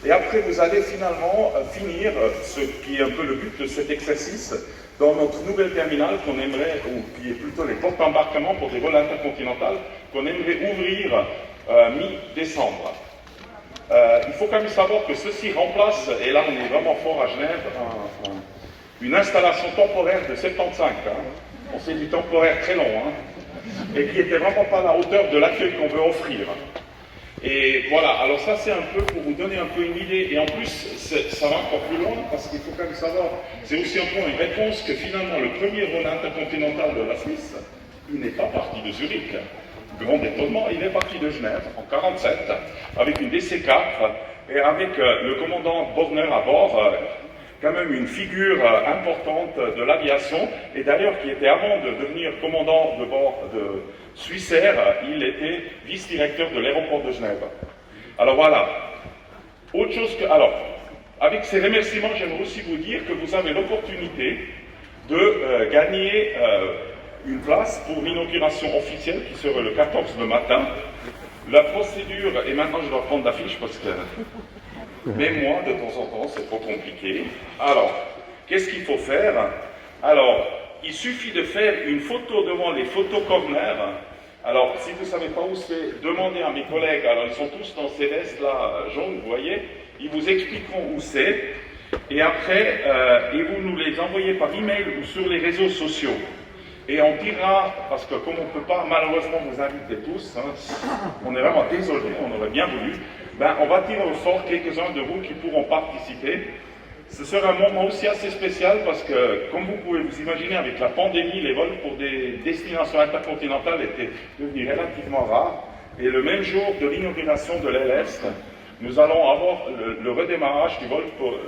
Et après, vous allez finalement finir, ce qui est un peu le but de cet exercice, dans notre nouvelle terminale qu'on aimerait, ou qui est plutôt les portes d'embarquement pour des vols intercontinentaux, qu'on aimerait ouvrir mi-décembre. Il faut quand même savoir que ceci remplace, et là on est vraiment fort à Genève, une installation temporaire de 75. On sait du temporaire très long, et qui n'était vraiment pas à la hauteur de l'accueil qu'on veut offrir. Et voilà, alors ça c'est un peu pour vous donner un peu une idée, et en plus ça va encore plus loin, parce qu'il faut quand même savoir, c'est aussi un peu une réponse que finalement le premier vol intercontinental de la Suisse, il n'est pas parti de Zurich. Grand étonnement, il est parti de Genève en 1947, avec une DC-4, et avec le commandant Borner à bord, quand même une figure importante de l'aviation, et d'ailleurs qui était avant de devenir commandant de bord de Swissair, il était vice-directeur de l'aéroport de Genève. Alors voilà, autre chose que... Alors, avec ces remerciements, j'aimerais aussi vous dire que vous avez l'opportunité de gagner une place pour l'inauguration officielle qui sera le 14 le matin. La procédure, et maintenant je dois prendre la fiche parce que même moi, de temps en temps, c'est trop compliqué. Alors, qu'est-ce qu'il faut faire? Alors, il suffit de faire une photo devant les photos corners. Alors, si vous ne savez pas où c'est, demandez à mes collègues. Alors, ils sont tous dans ces vestes là jaunes, vous voyez. Ils vous expliqueront où c'est. Et après, et vous nous les envoyez par email ou sur les réseaux sociaux. Et on dira, parce que comme on ne peut pas malheureusement vous inviter tous, on est vraiment désolé, on aurait bien voulu, on va tirer au sort quelques-uns de vous qui pourront participer. Ce sera un moment aussi assez spécial parce que, comme vous pouvez vous imaginer, avec la pandémie, les vols pour des destinations intercontinentales étaient devenus relativement rares. Et le même jour de l'inauguration de l'aile Est, nous allons avoir le redémarrage du vol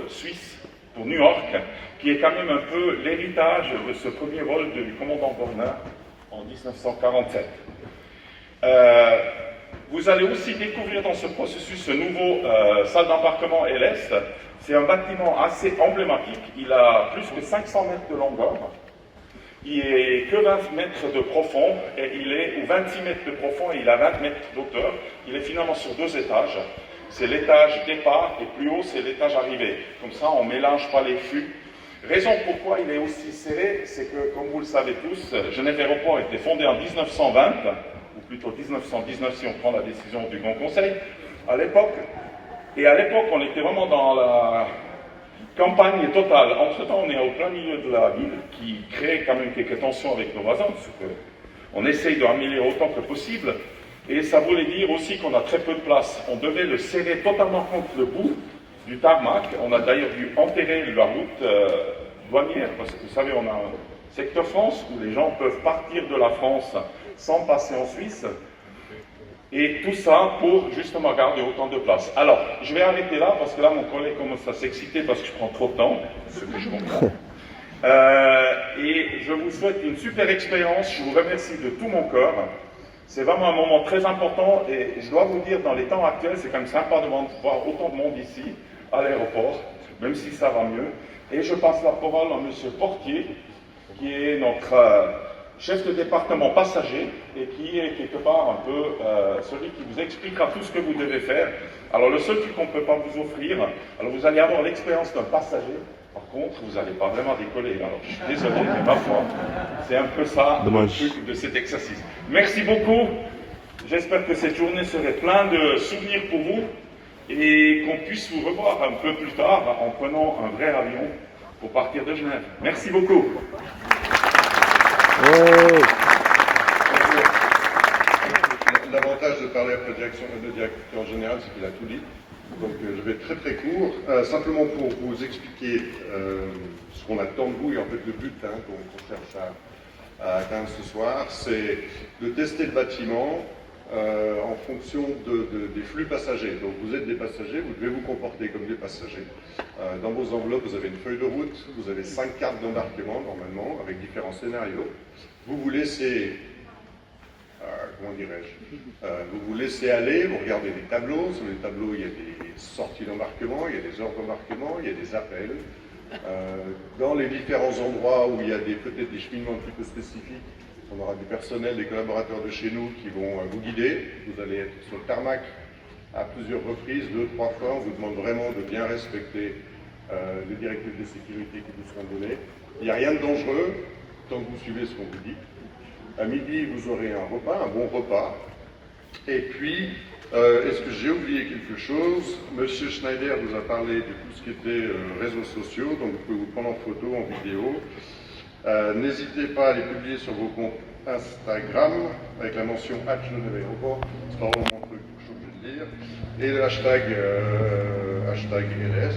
suisse pour New York, qui est quand même un peu l'héritage de ce premier vol du commandant Borner en 1947. Vous allez aussi découvrir dans ce processus ce nouveau salle d'embarquement LS. C'est un bâtiment assez emblématique. Il a plus que 500 mètres de longueur. Il n'est que 20 mètres de profond, et il est, ou 26 mètres de profond, et il a 20 mètres d'auteur. Il est finalement sur 2 étages. C'est l'étage départ, et plus haut, c'est l'étage arrivée. Comme ça, on ne mélange pas les flux. Raison pourquoi il est aussi serré, c'est que, comme vous le savez tous, Genève Aéroport a été fondé en 1920, ou plutôt 1919 si on prend la décision du Grand Conseil, à l'époque. Et à l'époque, on était vraiment dans la campagne totale. Entre-temps, on est au plein milieu de la ville, qui crée quand même quelques tensions avec nos voisins, parce qu'on essaye de améliorer autant que possible. Et ça voulait dire aussi qu'on a très peu de place. On devait le serrer totalement contre le bout du tarmac. On a d'ailleurs dû enterrer la route douanière, parce que vous savez, on a un secteur France où les gens peuvent partir de la France sans passer en Suisse. Et tout ça pour justement garder autant de place. Alors, je vais arrêter là, parce que là, mon collègue commence à s'exciter parce que je prends trop de temps, ce que je comprends. Et je vous souhaite une super expérience. Je vous remercie de tout mon cœur. C'est vraiment un moment très important, et je dois vous dire, dans les temps actuels, c'est quand même sympa de voir autant de monde ici, à l'aéroport, même si ça va mieux. Et je passe la parole à M. Portier, qui est notre chef de département passager, et qui est quelque part un peu celui qui vous expliquera tout ce que vous devez faire. Alors le seul truc qu'on ne peut pas vous offrir, alors vous allez avoir l'expérience d'un passager, par contre, vous n'allez pas vraiment décoller. Alors, je suis désolé, mais ma foi, c'est un peu ça, le truc de cet exercice. Merci beaucoup. J'espère que cette journée serait pleine de souvenirs pour vous et qu'on puisse vous revoir un peu plus tard en prenant un vrai avion pour partir de Genève. Merci beaucoup. L'avantage de parler après le directeur général, c'est qu'il a tout dit. Donc je vais être très très court, simplement pour vous expliquer ce qu'on attend de vous, et en fait le but qu'on cherche à atteindre ce soir, c'est de tester le bâtiment en fonction des flux passagers. Donc vous êtes des passagers, vous devez vous comporter comme des passagers. Dans vos enveloppes, vous avez une feuille de route, vous avez 5 cartes d'embarquement normalement, avec différents scénarios. Vous vous laissez... comment dirais-je, vous vous laissez aller, vous regardez des tableaux, sur les tableaux il y a des sorties d'embarquement, il y a des heures d'embarquement, il y a des appels. Dans les différents endroits où il y a peut-être des cheminements un petit peu spécifiques, on aura du personnel, des collaborateurs de chez nous qui vont vous guider. Vous allez être sur le tarmac à plusieurs reprises, 2-3 fois. On vous demande vraiment de bien respecter les directives de sécurité qui vous seront données. Il n'y a rien de dangereux tant que vous suivez ce qu'on vous dit. À midi, vous aurez un repas, un bon repas. Et puis, est-ce que j'ai oublié quelque chose? Monsieur Schneider vous a parlé de tout ce qui était réseaux sociaux, donc vous pouvez vous prendre en photo, en vidéo. N'hésitez pas à les publier sur vos comptes Instagram avec la mention @genève-aéroport. C'est pas vraiment un truc que je suis obligé de lire. Et le hashtag LS.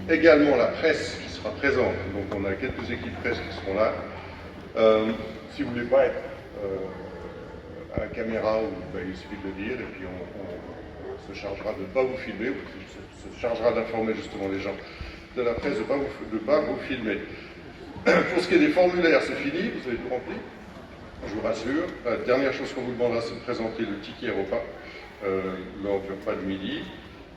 Également la presse qui sera présente. Donc on a quelques équipes presse qui seront là. Si vous ne voulez pas être à la caméra, il suffit de le dire et puis on se chargera de ne pas vous filmer, on se chargera d'informer justement les gens de la presse de ne pas vous filmer. Pour ce qui est des formulaires, c'est fini, vous avez tout rempli, je vous rassure. La dernière chose qu'on vous demandera, c'est de présenter le ticket repas lors du repas de midi.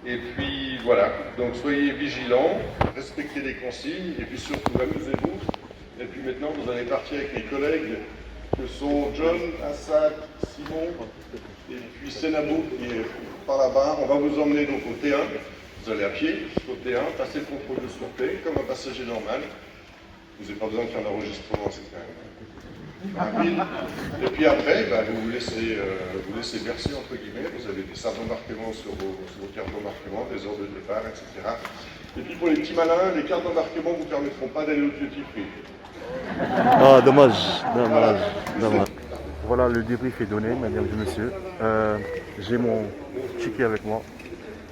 Et puis voilà, donc soyez vigilants, respectez les consignes et puis surtout amusez-vous. Et puis maintenant, vous allez partir avec mes collègues que sont John, Assad, Simon et puis Senabou qui est par là-bas. On va vous emmener donc au T1. Vous allez à pied jusqu'au T1, passer le contrôle de sûreté comme un passager normal. Vous n'avez pas besoin de faire d'enregistrement, c'est quand même rapide. Et puis après, vous laissez bercer entre guillemets. Vous avez des salles d'embarquement sur vos cartes d'embarquement, des heures de départ, etc. Et puis pour les petits malins, les cartes d'embarquement ne vous permettront pas d'aller au duty free. Ah, dommage. Voilà, le débrief est donné, mesdames et messieurs. J'ai mon ticket avec moi.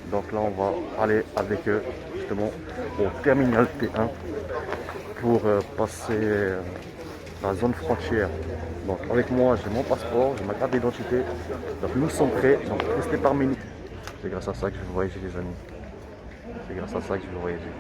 Donc là, on va aller avec eux, justement, au terminal T1 pour passer la zone frontière. Donc avec moi, j'ai mon passeport, j'ai ma carte d'identité. Donc nous sommes prêts, donc restez parmi nous. C'est grâce à ça que je veux voyager, les amis. C'est grâce à ça que je veux voyager.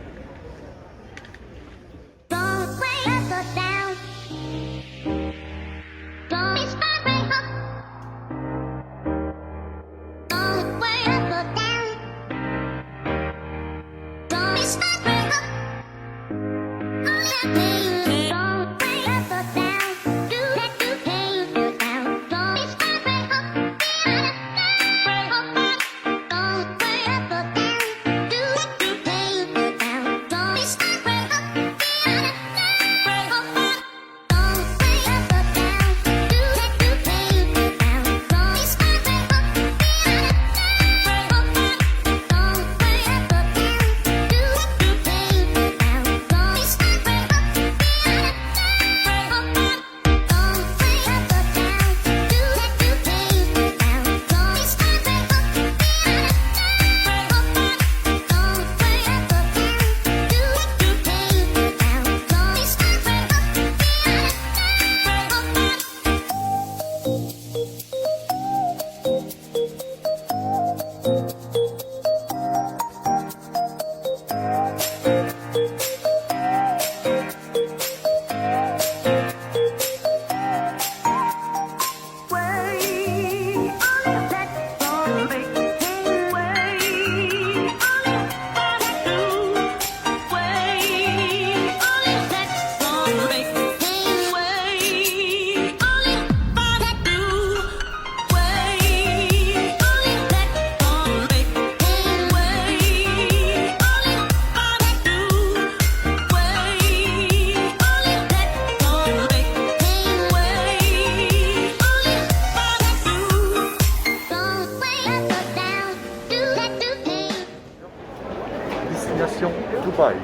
Destination Dubaï.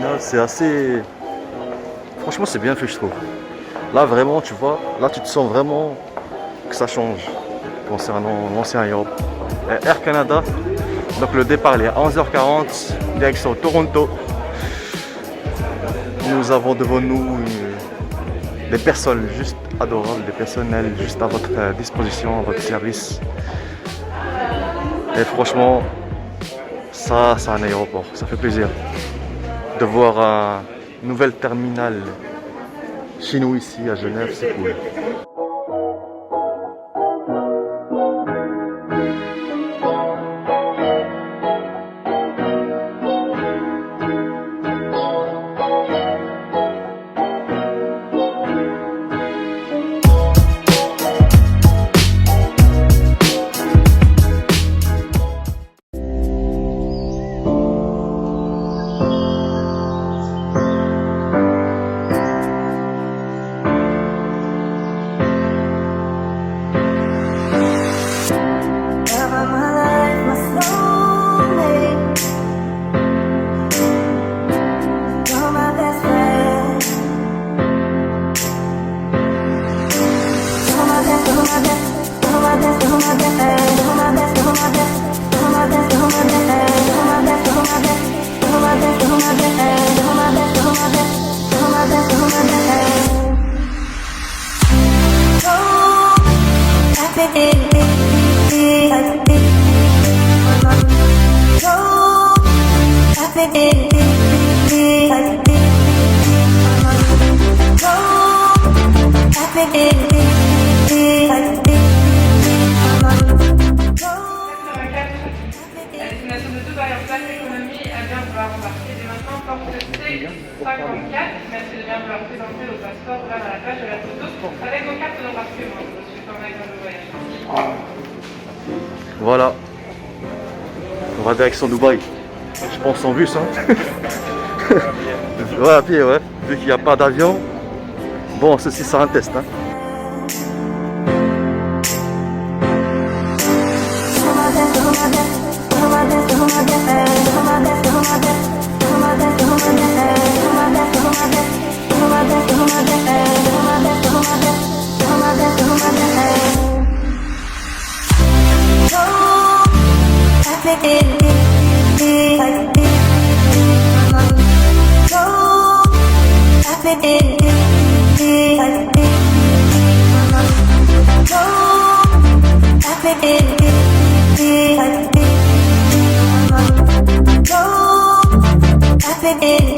terminal, c'est assez... Franchement, c'est bien fait, je trouve. Là, vraiment, tu vois, là, tu te sens vraiment que ça change concernant l'ancien aéroport. Air Canada, donc le départ il est à 11h40, direction Toronto. Nous avons devant nous des personnes juste adorables, des personnels juste à votre disposition, à votre service. Et franchement, ça c'est un aéroport, ça fait plaisir de voir un nouvel terminal chez nous ici à Genève, c'est cool. Voilà, on va direction Dubaï. Je pense en bus, hein. Ouais, à pied, ouais. Vu qu'il n'y a pas d'avion. Bon, ceci c'est un test, hein. Go,